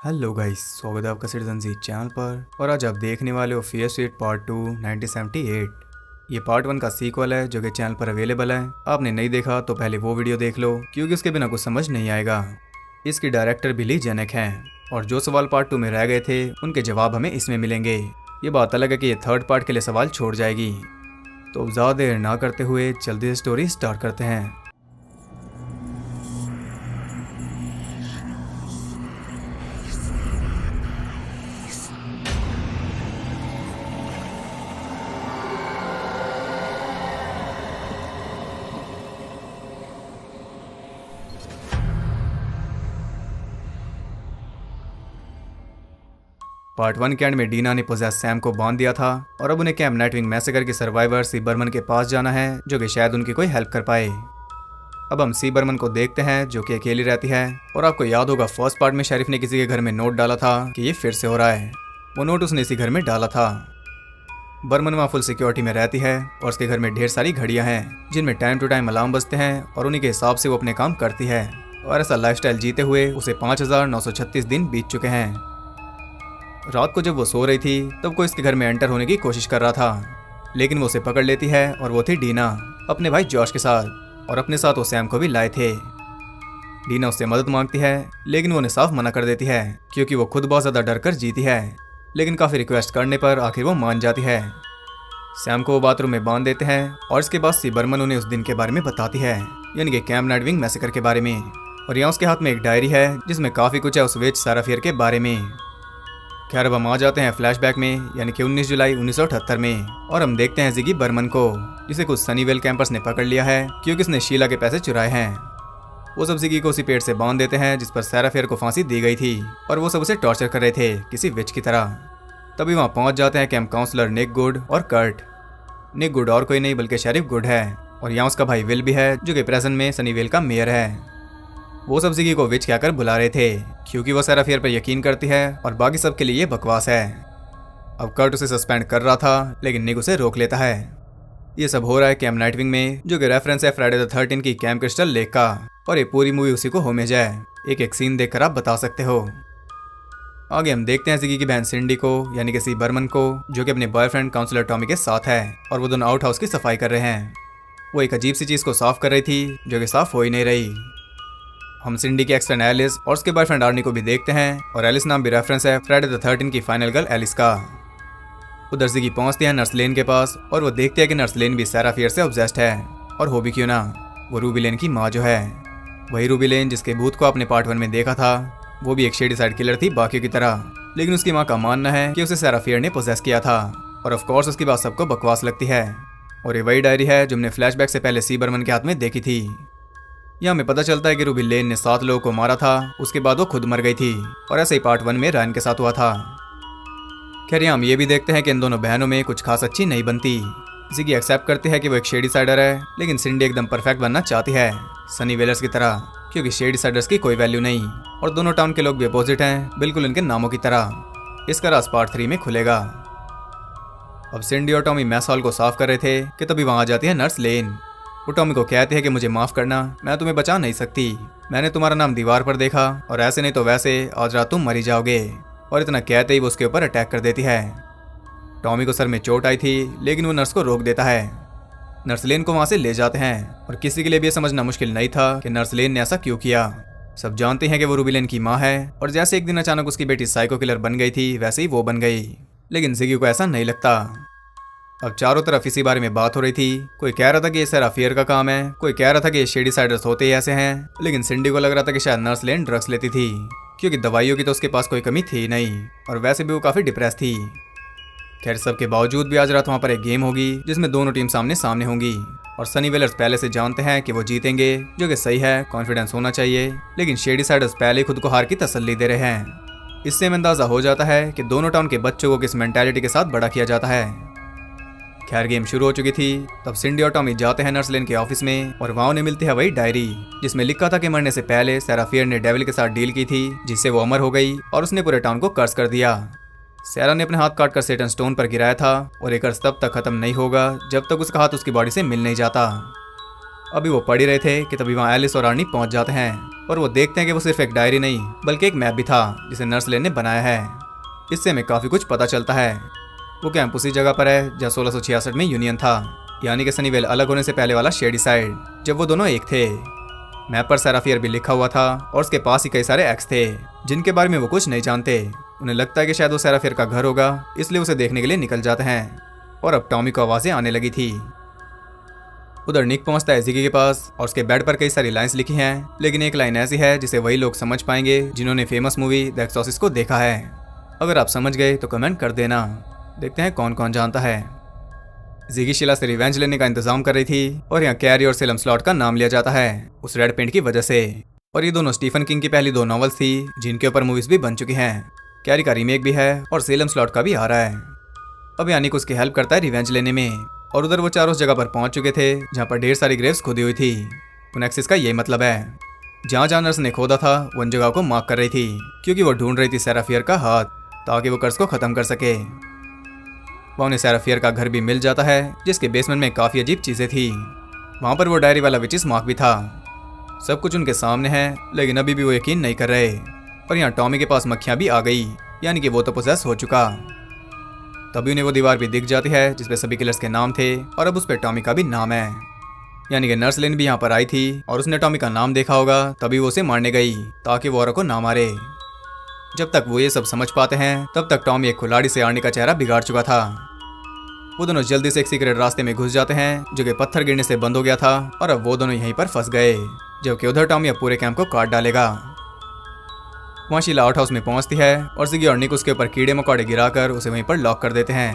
Hello guys, स्वागत है आपका सिटीजन जी चैनल पर। और आज आप देखने वाले हो फियर स्ट्रीट पार्ट 2 1978। ये पार्ट 1 का सीक्वल है जो कि चैनल पर अवेलेबल है। आपने नहीं देखा तो पहले वो वीडियो देख लो क्योंकि उसके बिना कुछ समझ नहीं आएगा। इसकी डायरेक्टर बिली जेनेक हैं और जो सवाल पार्ट 2 में रह गए थे उनके जवाब हमें इसमें मिलेंगे। ये बात अलग है कि ये थर्ड पार्ट के लिए सवाल छोड़ जाएगी। तो ज़्यादा देर ना करते हुए जल्दी से स्टोरी स्टार्ट करते हैं। पार्ट 1 के एंड में डीना ने पोजेस सैम को बांध दिया था और अब उन्हें कैंप नाइटविंग मैसेकर के सर्वाइवर सी बर्मन के पास जाना है जो कि शायद उनकी कोई हेल्प कर पाए। अब हम सी बर्मन को देखते हैं जो कि अकेली रहती है। और आपको याद होगा फर्स्ट पार्ट में शरीफ ने किसी के घर में नोट डाला था कि ये फिर से हो रहा है। वो नोट उसने इसी घर में डाला था। बर्मन वहाँ फुल सिक्योरिटी में रहती है और उसके घर में ढेर सारी घड़ियाँ हैं जिनमें टाइम टू टाइम अलार्म बजते हैं और उन्हीं के हिसाब से वो अपने काम करती है। और ऐसा लाइफस्टाइल जीते हुए उसे 5936 दिन बीत चुके हैं। रात को जब वो सो रही थी तब कोई इसके घर में एंटर होने की कोशिश कर रहा था, लेकिन वो उसे पकड़ लेती है और वो थी डीना अपने भाई जॉश के साथ। और अपने साथ वो सैम को भी लाए थे। डीना उससे मदद मांगती है लेकिन वो उन्हें साफ मना कर देती है क्योंकि वो खुद बहुत ज़्यादा डर कर जीती है। लेकिन काफ़ी रिक्वेस्ट करने पर आखिर वो मान जाती है। सैम को वो बाथरूम में बांध देते हैं और इसके बाद सी बर्मन उन्हें उस दिन के बारे में बताती है, यानी कि कैंप नाइटविंग मैसेकर के बारे में। और यहाँ उसके हाथ में एक डायरी है जिसमें काफ़ी कुछ है उस विच सारा फियर के बारे में। खैर अब हम आ जाते हैं फ्लैशबैक में, यानी कि 19 जुलाई 1978 में। और हम देखते हैं जिगी बर्मन को जिसे कुछ सनीवेल कैंपर्स ने पकड़ लिया है क्योंकि उसने शीला के पैसे चुराए हैं। वो सब जिगी को उसी पेड़ से बांध देते हैं जिस पर सारा फेयर को फांसी दी गई थी और वो सब उसे टॉर्चर कर रहे थे किसी विच की तरह। तभी वहाँ पहुँच जाते हैं कैंप काउंसलर निक गुड और कर्ट। निक गुड और कोई नहीं बल्कि शेरिफ गुड है और यहाँ उसका भाई विल भी है जो कि प्रेजेंट में सनीवेल का मेयर है। वो सब जिगी को विच कहकर बुला रहे थे क्योंकि वो सारा फेयर पर यकीन करती है और बाकी सब के लिए ये बकवास है। अब कर्ट उसे सस्पेंड कर रहा था लेकिन निक उसे रोक लेता है। ये सब हो रहा है कैंप नाइटविंग में जो कि रेफरेंस है फ्राइडे द 13 की कैंप क्रिस्टल लेक का। और ये पूरी मूवी उसी को होमेज है, एक एक सीन देखकर आप बता सकते हो। आगे हम देखते हैं जिगी की बहन सिंडी को, यानी कि सी बर्मन को, जो कि अपने बॉयफ्रेंड काउंसलर टॉमी के साथ है और वो दोनों आउट हाउस की सफाई कर रहे हैं। वो एक अजीब सी चीज़ को साफ कर रही थी जो कि साफ हो ही नहीं रही। हम सिंडी की एक्सफ्रेंड एलिस और उसके बॉयफ्रेंड आर्नी को भी देखते हैं और एलिस नाम भी रेफरेंस है फ्राइडे द 13 की फाइनल गर्ल एलिस का। उधर जिगी पहुंचती है नर्स लेन के पास और वो देखती है कि नर्स लेन भी सारा फियर से ऑब्सेस्ड है। और हो भी क्यों ना, वो रूबी लेन की माँ जो है, वही रूबी लेन जिसके भूत को आपने पार्ट 1 में देखा था। वो भी एक शेडी साइड किलर थी बाकियों की तरह, लेकिन उसकी माँ का मानना है कि उसे सारा फियर ने पोजेस किया था। और ऑफ कोर्स उसकी बात सबको बकवास लगती है। और ये वही डायरी है जो हमने फ्लैशबैक से पहले सी बर्मन के हाथ में देखी थी। यहाँ हमें पता चलता है कि रूबी लेन ने 7 लोगों को मारा था, उसके बाद वो खुद मर गई थी और ऐसे ही पार्ट 1 में रायन के साथ हुआ था। खैर यहाँ हम ये भी देखते हैं कि इन दोनों बहनों में कुछ खास अच्छी नहीं बनती। जिगी एक्सेप्ट करती है कि वो एक शेडी साइडर है, लेकिन सिंडी एकदम परफेक्ट बनना चाहती है सनी वेलर्स की तरह, क्योंकि शेडी साइडर्स की कोई वैल्यू नहीं और दोनों टाउन के लोग भी अपोजिट हैं, बिल्कुल इनके नामों की तरह। इसका राज पार्ट 3 में खुलेगा। अब सिंडी और टॉमी मैस हॉल को साफ कर रहे थे कि तभी वहाँ आ जाती है नर्स लेन। वो टॉमी को कहती है कि मुझे माफ़ करना, मैं तुम्हें बचा नहीं सकती। मैंने तुम्हारा नाम दीवार पर देखा और ऐसे नहीं तो वैसे आज रात तुम मरी जाओगे। और इतना कहते ही वो उसके ऊपर अटैक कर देती है। टॉमी को सर में चोट आई थी लेकिन वो नर्स को रोक देता है। नर्स लेन को वहाँ से ले जाते हैं और किसी के लिए भी समझना मुश्किल नहीं था कि नर्स लेन ने ऐसा क्यों किया। सब जानते हैं कि वो रूबी लेन की माँ है और जैसे एक दिन अचानक उसकी बेटी साइको किलर बन गई थी वैसे ही वो बन गई, लेकिन जिगी को ऐसा नहीं लगता। अब चारों तरफ इसी बारे में बात हो रही थी। कोई कह रहा था कि ये सारा फियर का काम है, कोई कह रहा था कि ये शेडी साइडर्स होते ही ऐसे हैं, लेकिन सिंडी को लग रहा था कि शायद नर्स लेन ड्रग्स लेती थी क्योंकि दवाइयों की तो उसके पास कोई कमी थी नहीं और वैसे भी वो काफ़ी डिप्रेस थी। खैर सबके बावजूद भी आज रात वहाँ पर एक गेम होगी जिसमें दोनों टीम सामने सामने होंगी और सनी वेलर्स पहले से जानते हैं कि वो जीतेंगे, जो कि सही है, कॉन्फिडेंस होना चाहिए। लेकिन शेडी साइडर्स पहले ही खुद को हार की तसल्ली दे रहे हैं। इससे हमें अंदाजा हो जाता है कि दोनों टाउन के बच्चों को किस मेंटालिटी के साथ बड़ा किया जाता है। खैर गेम शुरू हो चुकी थी। तब सिंडी और टॉमी जाते हैं नर्स लेन के ऑफिस में और वहाँ उन्हें मिलती है वही डायरी जिसमें लिखा था कि मरने से पहले सारा फियर ने डेविल के साथ डील की थी जिससे वो अमर हो गई और उसने पूरे टाउन को कर्ज कर दिया। सैरा ने अपने हाथ काटकर सेटन स्टोन पर गिराया था और ये कर्ज तब तक खत्म नहीं होगा जब तक उसका हाथ उसकी बॉडी से मिल नहीं जाता। अभी वो पढ़ ही रहे थे कि तभी वहाँ एलिस और आर्नी पहुंच जाते हैं और वो देखते हैं कि वो सिर्फ एक डायरी नहीं बल्कि एक मैप भी था जिसे नर्स लेन ने बनाया है। इससे हमें काफ़ी कुछ पता चलता है। वो कैंप उसी जगह पर है जहाँ 1666 में यूनियन था, यानी कि सनीवेल अलग होने से पहले वाला शेडी साइड, जब वो दोनों एक थे। मैप पर सेराफियर भी लिखा हुआ था और उसके पास ही कई सारे एक्स थे जिनके बारे में वो कुछ नहीं जानते। उन्हें लगता है कि शायद वो सेराफियर का घर होगा, इसलिए उसे देखने के लिए निकल जाते हैं। और अब टॉमी को आवाज़ें आने लगी थी। उधर निक पहुंचता है जिगी के पास और उसके बेड पर कई सारी लाइंस लिखी हैं, लेकिन एक लाइन ऐसी है जिसे वही लोग समझ पाएंगे जिन्होंने फेमस मूवी द एक्सॉर्सिस्ट को देखा है। अगर आप समझ गए तो कमेंट कर देना। देखते हैं कौन कौन जानता है। जिगी शीला से रिवेंज लेने का इंतजाम कर रही थी और यहाँ कैरी और सेलम स्लॉट का नाम लिया जाता है उस रेड पेंट की वजह से। और ये दोनों स्टीफन किंग की पहली 2 नॉवेल्स थी जिनके ऊपर मूवीज भी बन चुकी हैं। कैरी का रीमेक भी है और सेलम स्लॉट का भी आ रहा है। अब यानिक उसकी हेल्प करता है रिवेंज लेने में। और उधर वो चारों उस जगह पर पहुंच चुके थे जहाँ पर ढेर सारी ग्रेव्स खोदी हुई थी। उनेक्सिस का यही मतलब है। जहाँ जहाँ नर्स ने खोदा था वो उन जगह को मार्क कर रही थी क्योंकि वो ढूंढ रही थी सेराफियर का हाथ ताकि वो कर्ज को खत्म कर सके। वहाँ उन्हें सेराफियर का घर भी मिल जाता है जिसके बेसमेंट में काफ़ी अजीब चीज़ें थी। वहाँ पर वो डायरी वाला विचिस मार्क भी था। सब कुछ उनके सामने है, लेकिन अभी भी वो यकीन नहीं कर रहे। और यहाँ टॉमी के पास मक्खियाँ भी आ गई, यानी कि वो तो पोसेस हो चुका। तभी उन्हें वो दीवार भी दिख जाती है जिसपे सभी किलर्स के नाम थे और अब उस पर टॉमी का भी नाम है। यानी कि नर्स लेन भी यहाँ पर आई थी और उसने टॉमी का नाम देखा होगा, तभी वो उसे मारने गई ताकि वो औरत को ना मारे। जब तक वो ये सब समझ पाते हैं तब तक टॉमी एक खिलाड़ी से आर्नी का चेहरा बिगाड़ चुका था। वो दोनों जल्दी से एक सीक्रेट रास्ते में घुस जाते हैं जो कि पत्थर गिरने से बंद हो गया था और अब वो दोनों यहीं पर फंस गए, जबकि उधर टॉमी अब पूरे कैंप को काट डालेगा। वहाँ शीला आउट हाउस में पहुंचती है और जिगी और निक उसके ऊपर कीड़े मकोड़े गिराकर उसे वहीं पर लॉक कर देते हैं।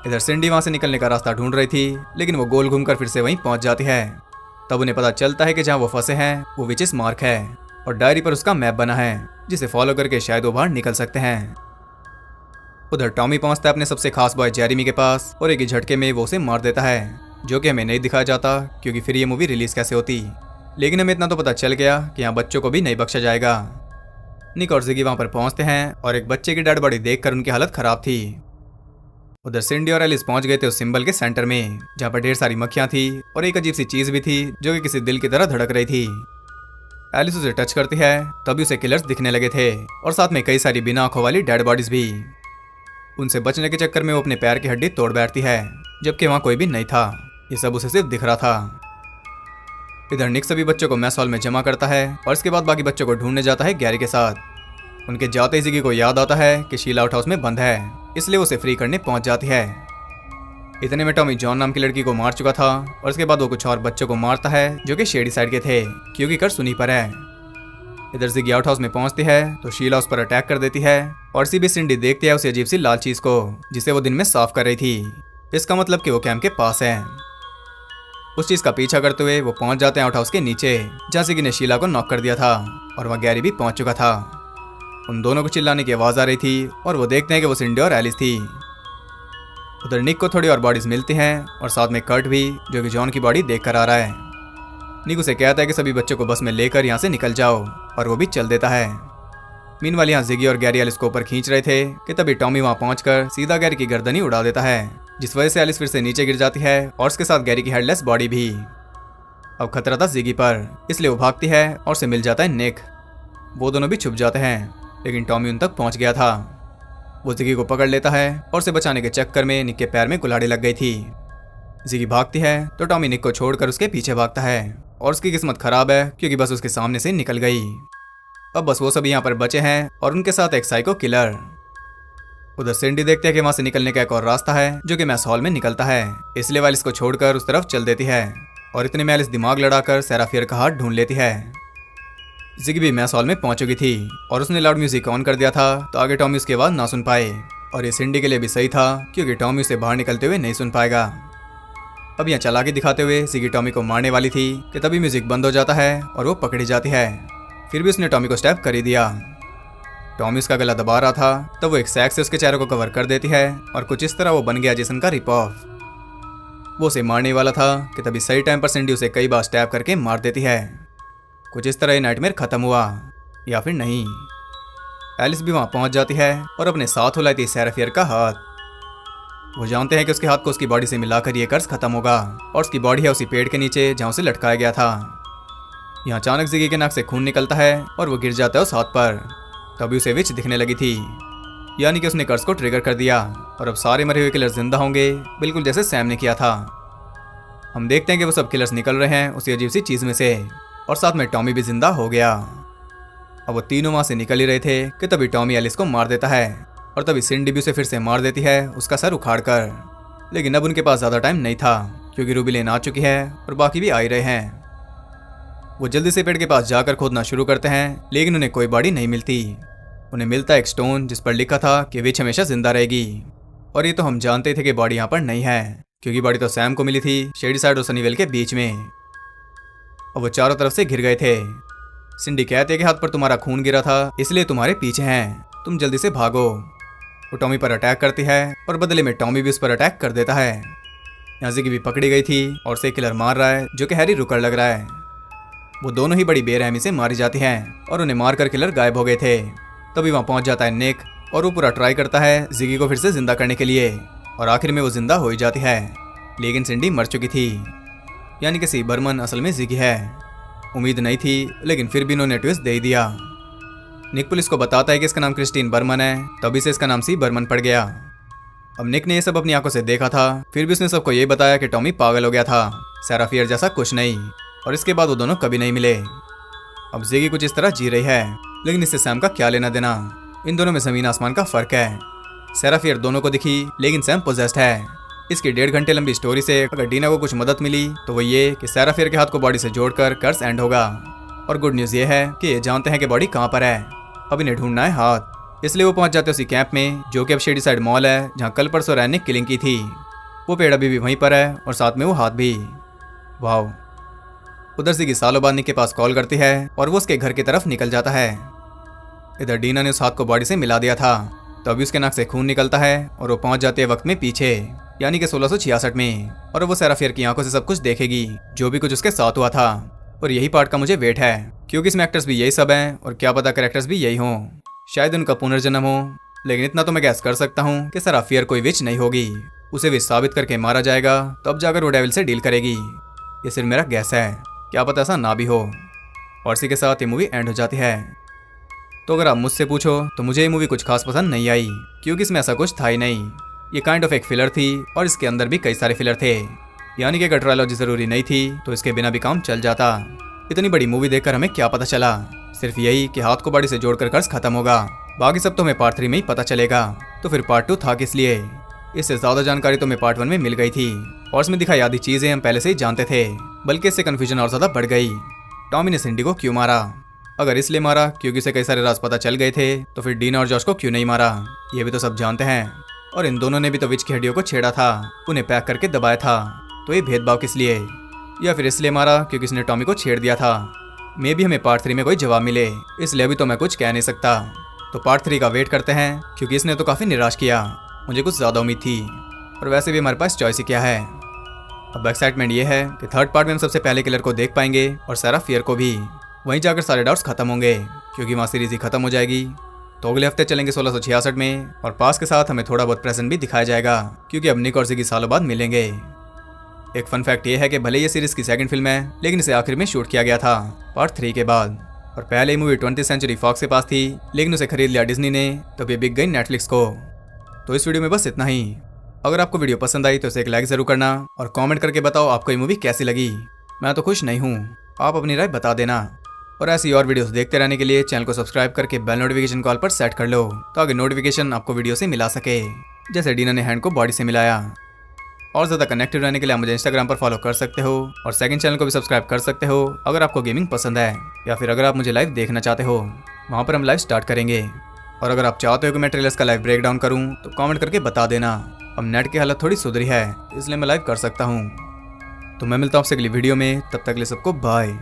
इधर सिंडी वहाँ से निकलने का रास्ता ढूंढ रही थी, लेकिन वो गोल घूमकर फिर से वहीं पहुंच जाती है। तब उन्हें पता चलता है कि जहाँ वो फंसे हैं वो विचिस मार्क है और डायरी पर उसका मैप बना है जिसे फॉलो करके शायद वो बाहर निकल सकते हैं। उधर टॉमी पहुंचता है अपने सबसे खास बॉय जेरेमी के पास और एक ही झटके में वो उसे मार देता है, जो कि हमें नहीं दिखाया जाता क्योंकि फिर ये मूवी रिलीज कैसे होती। लेकिन हमें इतना तो पता चल गया कि यहाँ बच्चों को भी नहीं बख्शा जाएगा। निक और जिगी वहाँ पर पहुंचते हैं और एक बच्चे की डेड बॉडी देखकर उनकी हालत खराब थी। उधर सिंडी और एलिस पहुंच गए थे उस सिंबल के सेंटर में जहाँ पर ढेर सारी मक्खियाँ थी और एक अजीब सी चीज भी थी जो कि किसी दिल की तरह धड़क रही थी। एलिस उसे टच करती है, तभी उसे किलर्स दिखने लगे थे और साथ में कई सारी बिना आंखों वाली डेड बॉडीज भी। उनसे बचने के चक्कर में वो अपने पैर की हड्डी तोड़ बैठती है, जबकि वहाँ कोई भी नहीं था। ये सब उसे सिर्फ दिख रहा था। इधर निक सभी बच्चों को मैस हॉल में जमा करता है और इसके बाद बाकी बच्चों को ढूंढने जाता है गैरी के साथ। उनके जाते ही जिगी को याद आता है कि शीला आउट हाउस में बंद है, इसलिए उसे फ्री करने पहुंच जाती है। इतने में टॉमी जॉन नाम की लड़की को मार चुका था और इसके बाद वो कुछ और बच्चों को मारता है जो कि शेडी साइड के थे, क्योंकि कर सुनी पर है। इधर जिगी आउट हाउस में पहुंचती है तो शीला उस पर अटैक कर देती है और सीबी सिंडी देखती है उस अजीब सी लाल चीज को जिसे वो दिन में साफ कर रही थी। इसका मतलब कि वो कैंप के पास है। उस चीज का पीछा करते हुए वो पहुंच जाते हैं आउट हाउस के नीचे जहाँ जिगी ने शीला को नॉक कर दिया था और वहाँ गैरी भी पहुंच चुका था। उन दोनों को चिल्लाने की आवाज आ रही थी और वो देखते हैं कि वो सिंडी और एलिस थी। उधर निक को थोड़ी और बॉडीज मिलती हैं और साथ में कर्ट भी, जो कि जॉन की बॉडी देख कर आ रहा है। निक उसे कहता है कि सभी बच्चों को बस में लेकर यहाँ से निकल जाओ और वो भी चल देता है। मीनवाइल यहाँ जिगी और गैरी एलिस को ऊपर खींच रहे थे कि तभी टॉमी वहाँ पहुंचकर सीधा गैरी की गर्दन ही उड़ा देता है, जिस वजह से एलिस फिर से नीचे गिर जाती है और उसके साथ गैरी की हेडलेस बॉडी भी। अब खतरा था जिगी पर, इसलिए वो भागती है और उसे मिल जाता है निक। वो दोनों भी छुप जाते हैं, लेकिन टॉमी उन तक पहुंच गया था। वो जिगी को पकड़ लेता है और उसे बचाने के चक्कर में निक के पैर में कुल्हाड़ी लग गई थी। जिगी भागती है तो टॉमी निक को छोड़कर उसके पीछे भागता है और उसकी किस्मत खराब है क्योंकि बस उसके सामने से निकल गई। अब बस वो सभी यहाँ पर बचे हैं और उनके साथ एक साइको किलर। उधर सिंडी देखते हैं कि वहाँ से निकलने का एक और रास्ता है जो कि मैस हॉल में निकलता है, इसलिए वालिस को छोड़कर उस तरफ चल देती है और इतने में एलिस दिमाग लड़ाकर सेराफियर का हाथ ढूंढ लेती है। जिगी भी मैस हॉल में पहुंच चुकी थी और उसने लाउड म्यूजिक ऑन कर दिया था तो आगे टॉमी उसकी आवाज ना सुन पाए, और ये सिंडी के लिए भी सही था क्योंकि टॉमी उसे बाहर निकलते हुए नहीं सुन पाएगा। अब यहाँ चालाकी दिखाते हुए जिगी टॉमी को मारने वाली थी कि तभी म्यूजिक बंद हो जाता है और वो पकड़ी जाती है। फिर भी उसने टॉमी को स्टैब कर ही दिया। टॉमी उसका गला दबा रहा था तब वो एक सैक से उसके चेहरे को कवर कर देती है और कुछ इस तरह वो बन गया जेसन का रिप ऑफ। वो उसे मारने वाला था कि तभी सही टाइम पर सिंडी उसे कई बार स्टैब करके मार देती है। कुछ इस तरह ये नाइटमेयर खत्म हुआ, या फिर नहीं। एलिस भी वहाँ पहुँच जाती है और अपने साथ हुलाई थी सेराफियर का हाथ। वो जानते हैं कि उसके हाथ को उसकी बॉडी से मिलाकर ये कर्ज खत्म होगा और उसकी बॉडी है उसी पेड़ के नीचे जहाँ उसे लटकाया गया था। यहाँ अचानक जिगी के नाक से खून निकलता है और वो गिर जाता है उस हाथ पर। तभी उसे विच दिखने लगी थी, यानी कि उसने कर्ज को ट्रिगर कर दिया और अब सारे मरे हुए किलर जिंदा होंगे, बिल्कुल जैसे सैम ने किया था। हम देखते हैं कि वो सब किलर्स निकल रहे हैं उसी अजीब सी चीज में से और साथ में टॉमी भी जिंदा हो गया। अब वो तीनों वहां से निकल ही रहे थे कि तभी टॉमी एलिस को मार देता है और तभी सिंडी भी उसे फिर से मार देती है उसका सर उखाड़कर। लेकिन अब उनके पास ज्यादा टाइम नहीं था क्योंकि रूबी लेन आ चुकी है और बाकी भी आ ही रहे हैं। वो जल्दी से पेड़ के पास जाकर खोदना शुरू करते हैं, लेकिन उन्हें कोई बॉडी नहीं मिलती। उन्हें मिलता एक स्टोन जिस पर लिखा था कि विच हमेशा जिंदा रहेगी। और ये तो हम जानते थे कि बॉडी यहाँ पर नहीं है क्योंकि बॉडी तो सैम को मिली थी शेडीसाइड और सनीवेल के बीच में। और वो चारों तरफ से घिर गए थे। सिंडी कहते कि हाथ पर तुम्हारा खून गिरा था इसलिए तुम्हारे पीछे हैं, तुम जल्दी से भागो। वो टॉमी पर अटैक करती है और बदले में टॉमी भी उस पर अटैक कर देता है। यहाँ जिगी भी पकड़ी गई थी और से किलर मार रहा है जो कि हैरी रुकर लग रहा है। वो दोनों ही बड़ी बेरहमी से मारी जाती हैं और उन्हें मारकर किलर गायब हो गए थे। तभी वहाँ पहुंच जाता है निक और वो पूरा ट्राई करता है जिगी को फिर से जिंदा करने के लिए और आखिर में वो जिंदा हो ही जाती है। लेकिन सिंडी मर चुकी थी, यानी कि सी बर्मन असल में जिगी है। उम्मीद नहीं थी लेकिन फिर भी इन्होंने ट्विस्ट दे दिया। निक पुलिस को बताता है कि इसका नाम क्रिस्टीन बर्मन है, तभी से इसका नाम सी बर्मन पड़ गया। अब निक ने ये सब अपनी आंखों से देखा था, फिर भी उसने सबको ये बताया कि टॉमी पागल हो गया था, सैरा फियर जैसा कुछ नहीं। और इसके बाद वो दोनों कभी नहीं मिले। अब जिगी कुछ इस तरह जी रही है, लेकिन इससे सैम का क्या लेना देना। इन दोनों में जमीन आसमान का फर्क है। सैरा फियर दोनों को दिखी लेकिन सैम पोजेस्ड है। इसकी 1.5 घंटे लंबी स्टोरी से अगर डीना को कुछ मदद मिली तो वो ये कि सैरा फियर के हाथ को बॉडी से जोड़कर कर्स एंड होगा। और गुड न्यूज ये है कि ये जानते हैं कि बॉडी कहाँ पर है। अब इन्हें ढूंढना है हाथ, इसलिए वो पहुंच जाते उसी कैंप में जो कि अब शेडीसाइड मॉल है जहाँ कल परसों रैन ने किलिंग की थी। वो पेड़ अभी भी वहीं पर है और साथ में वो हाथ भी। वाह। उधर से की सालों बाद निक के पास कॉल करती है और वो उसके घर की तरफ निकल जाता है। इधर डीना ने उस हाथ को बॉडी से मिला दिया था, तो अभी उसके नाक से खून निकलता है और वो पहुंच जाते वक्त में पीछे, यानी कि 1666 में। और वो सैरा फियर की आंखों से सब कुछ देखेगी जो भी कुछ उसके साथ हुआ था। और यही पार्ट का मुझे वेट है क्योंकि इसमें एक्टर्स भी यही सब हैं और क्या पता कैरेक्टर्स भी यही हों, शायद उनका पुनर्जन्म हो। लेकिन इतना तो मैं गैस कर सकता हूँ कि सैरा फियर कोई विच नहीं होगी, उसे विच साबित करके मारा जाएगा तब जाकर वो डेविल से डील करेगी। ये सिर्फ मेरा गैस है, क्या पता ऐसा ना भी हो। और इसी के साथ ये मूवी एंड हो जाती है। तो अगर आप मुझसे पूछो तो मुझे ये मूवी कुछ खास पसंद नहीं आई क्योंकि इसमें ऐसा कुछ था ही नहीं। ये काइंड ऑफ एक फिलर थी और इसके अंदर भी कई सारे फिलर थे, यानी कि अगर ट्रायलॉजी जरूरी नहीं थी तो इसके बिना भी काम चल जाता। इतनी बड़ी मूवी देखकर हमें क्या पता चला, सिर्फ यही कि हाथ को बॉडी से जोड़कर कर्ज खत्म होगा। बाकी सब तो हमें पार्ट 3 में ही पता चलेगा, तो फिर पार्ट 2 था किस लिए। इससे ज्यादा जानकारी तो हमें पार्ट 1 में मिल गई थी और इसमें दिखाई आधी चीजें हम पहले से ही जानते थे, बल्कि इससे कंफ्यूजन और ज्यादा बढ़ गई। टॉमी ने सिंडी को क्यों मारा? अगर इसलिए मारा क्योंकि उसे कई सारे राज पता चल गए थे, तो फिर डीना और जॉश को क्यों नहीं मारा? ये भी तो सब जानते हैं। और इन दोनों ने भी तो विच की हड्डियों को छेड़ा था, उन्हें पैक करके दबाया था, तो ये भेदभाव किस लिए? या फिर इसलिए मारा क्योंकि इसने टॉमी को छेड़ दिया था? मे भी हमें पार्ट 3 में कोई जवाब मिले, इसलिए अभी तो मैं कुछ कह नहीं सकता। तो पार्ट 3 का वेट करते हैं क्योंकि इसने तो काफी निराश किया, मुझे कुछ ज्यादा उम्मीद थी। और वैसे भी हमारे पास चॉइस ही क्या है। अब एक्साइटमेंट ये है कि थर्ड पार्ट में हम सबसे पहले किलर को देख पाएंगे और सैरा फियर को भी। वहीं जाकर सारे डाउट्स खत्म होंगे क्योंकि वहाँ सीरीज ही खत्म हो जाएगी। तो अगले हफ्ते चलेंगे 1666 में और पास के साथ हमें थोड़ा बहुत प्रेजेंट भी दिखाया जाएगा क्योंकि अब निक और जिगी सालों बाद मिलेंगे। एक फन फैक्ट ये है कि भले ये सीरीज की सेकंड फिल्म है, लेकिन इसे आखिर में शूट किया गया था पार्ट 3 के बाद। और पहले ही मूवी 20th सेंचुरी फॉक्स के पास थी, लेकिन उसे खरीद लिया डिज्नी ने, तब ये बिक गई नेटफ्लिक्स को। तो इस वीडियो में बस इतना ही। अगर आपको वीडियो पसंद आई तो इसे एक लाइक जरूर करना और कमेंट करके बताओ आपको ये मूवी कैसी लगी। मैं तो खुश नहीं हूँ, आप अपनी राय बता देना। और ऐसी और वीडियोस देखते रहने के लिए चैनल को सब्सक्राइब करके बेल नोटिफिकेशन कॉल पर सेट कर लो ताकि नोटिफिकेशन आपको वीडियो से मिला सके, जैसे डीना ने हैंड को बॉडी से मिलाया। और ज़्यादा कनेक्टेड रहने के लिए आप मुझे इंस्टाग्राम पर फॉलो कर सकते हो और सेकंड चैनल को भी सब्सक्राइब कर सकते हो अगर आपको गेमिंग पसंद है, या फिर अगर आप मुझे लाइव देखना चाहते हो, वहाँ पर हम लाइव स्टार्ट करेंगे। और अगर आप चाहते हो कि मैं ट्रेलर्स का लाइव ब्रेक डाउन करूँ तो कमेंट करके बता देना। अब नेट की हालत थोड़ी सुधरी है इसलिए मैं लाइव कर सकता हूँ। तो मैं मिलता हूँ आपसे अगली वीडियो में, तब तक के लिए सबको बाय।